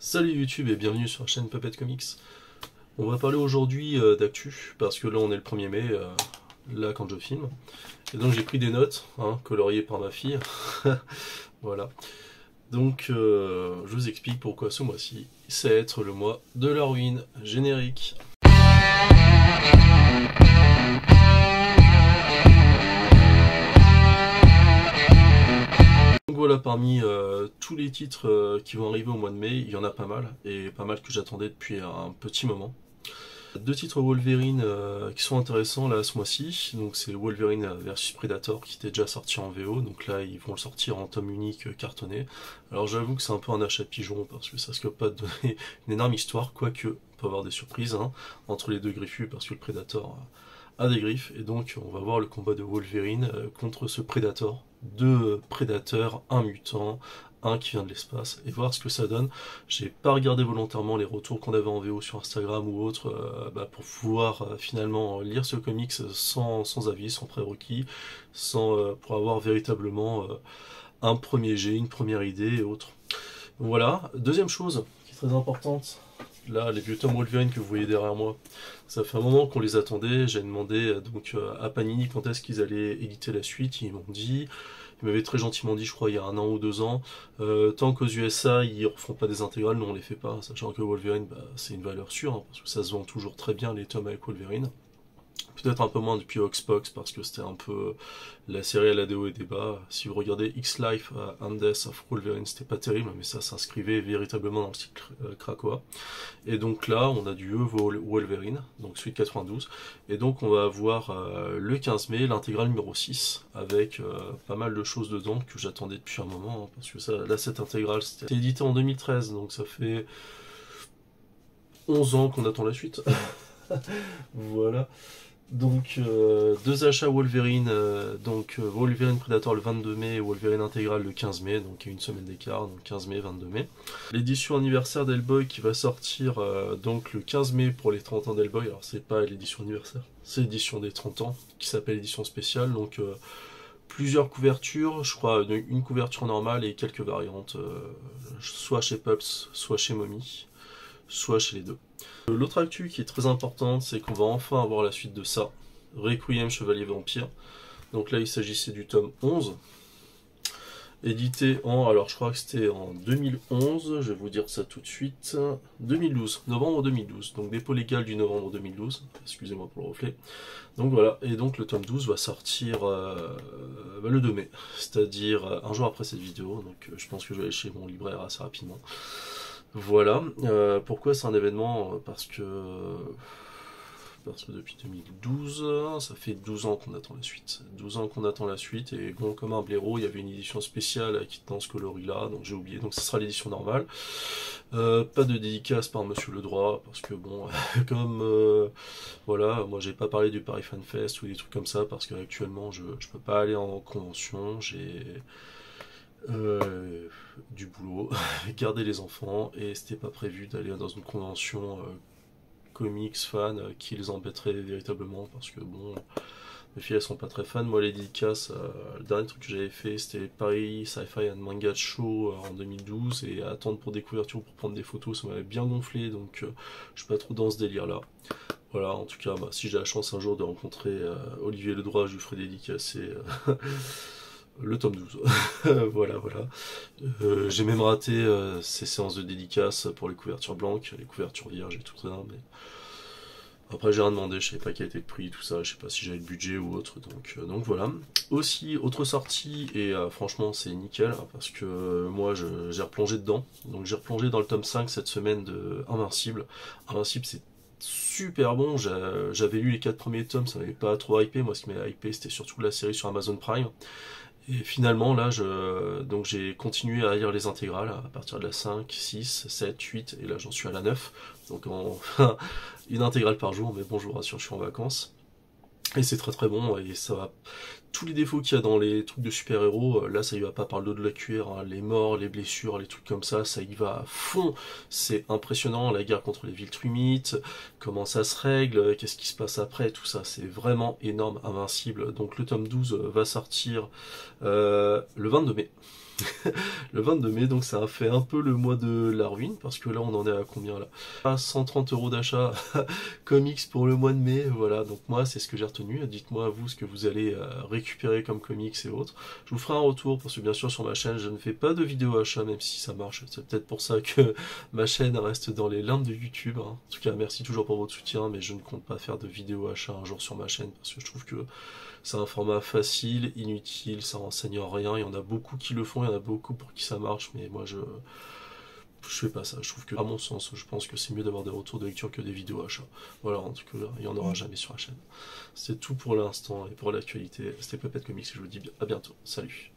Salut YouTube et bienvenue sur la chaîne Puppet Comics. On va parler aujourd'hui d'actu, parce que là on est le 1er mai, là quand je filme. Et donc j'ai pris des notes, coloriées par ma fille. Voilà. Donc je vous explique pourquoi ce mois-ci, c'est être le mois de l'Halloween. Générique. Donc voilà, parmi tous les titres qui vont arriver au mois de mai, il y en a pas mal, et pas mal que j'attendais depuis un petit moment. Deux titres Wolverine qui sont intéressants là ce mois-ci, donc c'est Wolverine versus Predator qui était déjà sorti en VO, donc là ils vont le sortir en tome unique cartonné. Alors j'avoue que c'est un peu un achat pigeon parce que ça se pas de donner une énorme histoire, quoique on peut avoir des surprises entre les deux griffus parce que le Predator a des griffes, et donc on va voir le combat de Wolverine contre ce Predator. Deux prédateurs, un mutant, un qui vient de l'espace, et voir ce que ça donne. J'ai pas regardé volontairement les retours qu'on avait en VO sur Instagram ou autre pour pouvoir finalement lire ce comics sans avis, sans prérequis, pour avoir véritablement un premier jet, une première idée et autres. Voilà. Deuxième chose qui est très importante, là les vieux tomes Wolverine que vous voyez derrière moi, ça fait un moment qu'on les attendait. J'ai demandé à Panini quand est-ce qu'ils allaient éditer la suite. Ils m'ont dit, ils m'avaient très gentiment dit, je crois il y a 1 an ou 2 ans, tant qu'aux USA ils refont pas des intégrales, nous on les fait pas, sachant que Wolverine c'est une valeur sûre, parce que ça se vend toujours très bien les tomes avec Wolverine. Peut-être un peu moins depuis Oxbox parce que c'était un peu la série à la déo et débat. Si vous regardez X-Life and Death of Wolverine, c'était pas terrible, mais ça s'inscrivait véritablement dans le style Krakoa. Et donc là, on a du Wolverine, donc suite 92. Et donc on va avoir le 15 mai, l'intégrale numéro 6, avec pas mal de choses dedans que j'attendais depuis un moment. Parce que ça, là, cette intégrale, c'était édité en 2013, donc ça fait 11 ans qu'on attend la suite. Voilà. Donc deux achats Wolverine, Wolverine Predator le 22 mai et Wolverine intégral le 15 mai, donc il y a une semaine d'écart, donc 15 mai, 22 mai. L'édition anniversaire d'Hellboy qui va sortir donc le 15 mai pour les 30 ans d'Hellboy. Alors c'est pas l'édition anniversaire, c'est l'édition des 30 ans qui s'appelle édition spéciale, donc plusieurs couvertures, je crois une couverture normale et quelques variantes, soit chez Pups, soit chez Mommy, soit chez les deux. L'autre actu qui est très importante, c'est qu'on va enfin avoir la suite de ça, Requiem Chevalier Vampire. Donc là il s'agissait du tome 11, édité alors je crois que c'était en 2011, je vais vous dire ça tout de suite, 2012, novembre 2012, donc dépôt légal du novembre 2012, excusez-moi pour le reflet. Donc voilà, et donc le tome 12 va sortir le 2 mai, c'est-à-dire un jour après cette vidéo, donc je pense que je vais aller chez mon libraire assez rapidement. Voilà, pourquoi c'est un événement, parce que depuis 2012, ça fait 12 ans qu'on attend la suite. 12 ans qu'on attend la suite, et bon, comme un blaireau, il y avait une édition spéciale qui dans ce coloris-là, donc j'ai oublié, donc ce sera l'édition normale. Pas de dédicace par Monsieur le Droit, parce que bon, comme, voilà, moi j'ai pas parlé du Paris Fan Fest ou des trucs comme ça, parce qu'actuellement je peux pas aller en convention, j'ai du boulot, garder les enfants, et c'était pas prévu d'aller dans une convention comics fan qui les embêterait véritablement, parce que bon, mes filles elles sont pas très fans. Moi les dédicaces, le dernier truc que j'avais fait c'était Paris Sci-Fi and Manga Show en 2012, et attendre pour des couvertures pour prendre des photos ça m'avait bien gonflé, donc je suis pas trop dans ce délire là. Voilà, en tout cas si j'ai la chance un jour de rencontrer Olivier Ledroit, je lui ferai dédicacer le tome 12. Voilà. J'ai même raté ces séances de dédicaces pour les couvertures blanches, les couvertures vierges et tout ça, mais après j'ai rien demandé, je savais pas quel était le prix, tout ça, je sais pas si j'avais le budget ou autre, donc voilà. Aussi, autre sortie, et franchement c'est nickel, parce que moi j'ai replongé dedans, donc j'ai replongé dans le tome 5 cette semaine de Invincible. Invincible c'est super bon, j'avais lu les 4 premiers tomes, ça m'avait pas trop hypé, moi ce qui m'avait hypé c'était surtout la série sur Amazon Prime. Et finalement, là, j'ai continué à lire les intégrales à partir de la 5, 6, 7, 8, et là j'en suis à la 9. Donc une intégrale par jour, mais bon, je vous rassure, je suis en vacances. Et c'est très très bon, et ça va. Tous les défauts qu'il y a dans les trucs de super-héros, là ça y va pas par le dos de la cuillère, les morts, les blessures, les trucs comme ça y va à fond. C'est impressionnant, la guerre contre les Viltrumites, comment ça se règle, qu'est-ce qui se passe après, tout ça, c'est vraiment énorme, Invincible. Donc le tome 12 va sortir le 22 mai. Le 22 mai, donc ça a fait un peu le mois de la ruine, parce que là on en est à combien là? À 130 euros d'achat comics pour le mois de mai, voilà, donc moi c'est ce que j'ai retenu. Dites-moi vous ce que vous allez récupérer comme comics et autres. Je vous ferai un retour, parce que bien sûr sur ma chaîne je ne fais pas de vidéo achat, même si ça marche. C'est peut-être pour ça que ma chaîne reste dans les limbes de YouTube, hein. En tout cas merci toujours pour votre soutien, mais je ne compte pas faire de vidéo achat un jour sur ma chaîne, parce que je trouve que c'est un format facile, inutile, ça renseigne en rien. Il y en a beaucoup qui le font, il y en a beaucoup pour qui ça marche, mais moi je fais pas ça. Je trouve que, à mon sens, je pense que c'est mieux d'avoir des retours de lecture que des vidéos achats. Voilà, en tout cas, il n'y en aura jamais sur la chaîne. C'est tout pour l'instant et pour l'actualité. C'était Puppet Comics, je vous dis à bientôt. Salut.